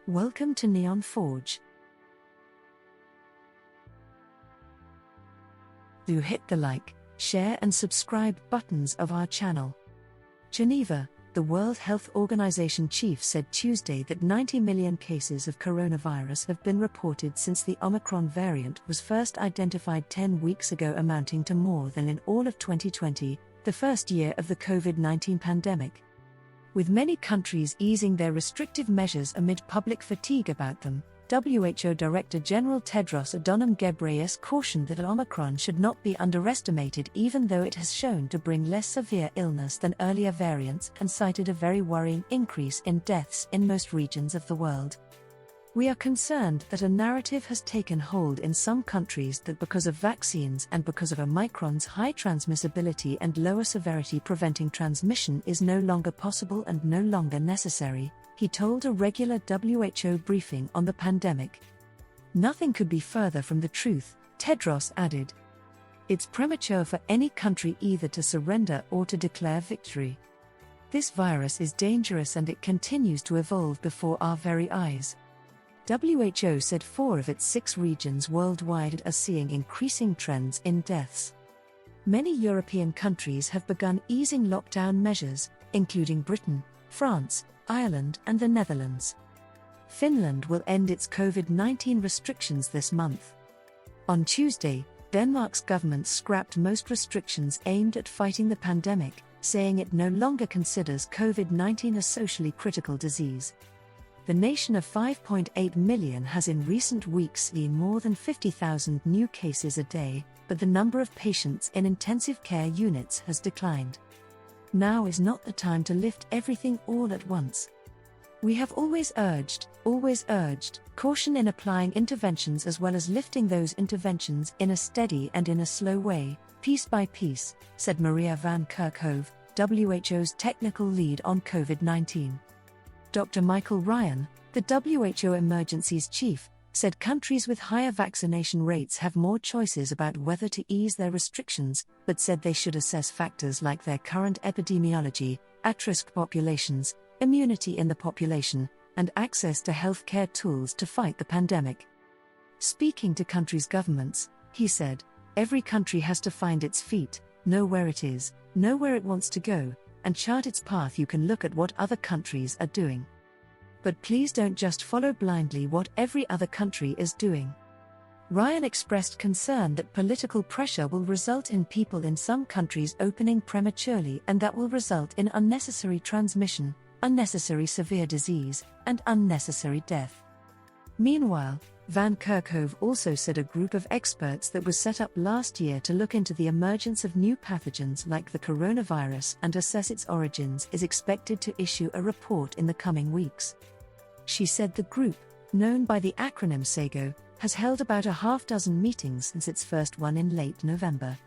Welcome to Neon Forge. Do hit the like, share and subscribe buttons of our channel. Geneva, the World Health Organization chief said Tuesday that 90 million cases of coronavirus have been reported since the Omicron variant was first identified 10 weeks ago, amounting to more than in all of 2020, the first year of the COVID-19 pandemic. With many countries easing their restrictive measures amid public fatigue about them, WHO Director General Tedros Adhanom Ghebreyesus cautioned that Omicron should not be underestimated, even though it has shown to bring less severe illness than earlier variants, and cited a very worrying increase in deaths in most regions of the world. We are concerned that a narrative has taken hold in some countries that because of vaccines and because of Omicron's high transmissibility and lower severity, preventing transmission is no longer possible and no longer necessary, he told a regular WHO briefing on the pandemic. Nothing could be further from the truth, Tedros added. It's premature for any country either to surrender or to declare victory. This virus is dangerous and it continues to evolve before our very eyes. WHO said 4 of its 6 regions worldwide are seeing increasing trends in deaths. Many European countries have begun easing lockdown measures, including Britain, France, Ireland and the Netherlands. Finland will end its COVID-19 restrictions this month. On Tuesday, Denmark's government scrapped most restrictions aimed at fighting the pandemic, saying it no longer considers COVID-19 a socially critical disease. The nation of 5.8 million has in recent weeks seen more than 50,000 new cases a day, but the number of patients in intensive care units has declined. Now is not the time to lift everything all at once. We have always urged caution in applying interventions as well as lifting those interventions in a steady and in a slow way, piece by piece, said Maria van Kerkhove, WHO's technical lead on COVID-19. Dr. Michael Ryan, the WHO emergencies chief, said countries with higher vaccination rates have more choices about whether to ease their restrictions, but said they should assess factors like their current epidemiology, at-risk populations, immunity in the population, and access to healthcare tools to fight the pandemic. Speaking to countries' governments, he said, every country has to find its feet, know where it is, know where it wants to go, and chart its path. You can look at what other countries are doing. But please don't just follow blindly what every other country is doing. Ryan expressed concern that political pressure will result in people in some countries opening prematurely, and that will result in unnecessary transmission, unnecessary severe disease, and unnecessary death. Meanwhile, Van Kerkhove also said a group of experts that was set up last year to look into the emergence of new pathogens like the coronavirus and assess its origins is expected to issue a report in the coming weeks. She said the group, known by the acronym SAGO, has held about a half-dozen meetings since its first one in late November.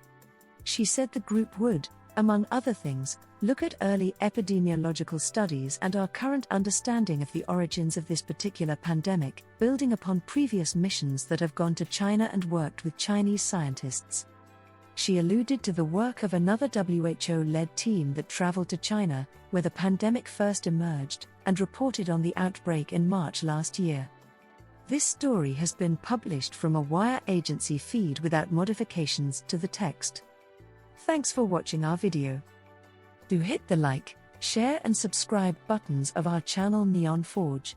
She said the group would, among other things, look at early epidemiological studies and our current understanding of the origins of this particular pandemic, building upon previous missions that have gone to China and worked with Chinese scientists. She alluded to the work of another WHO-led team that traveled to China, where the pandemic first emerged, and reported on the outbreak in March last year. This story has been published from a Wire agency feed without modifications to the text. Thanks for watching our video. Do hit the like, share and subscribe buttons of our channel Neon Forge.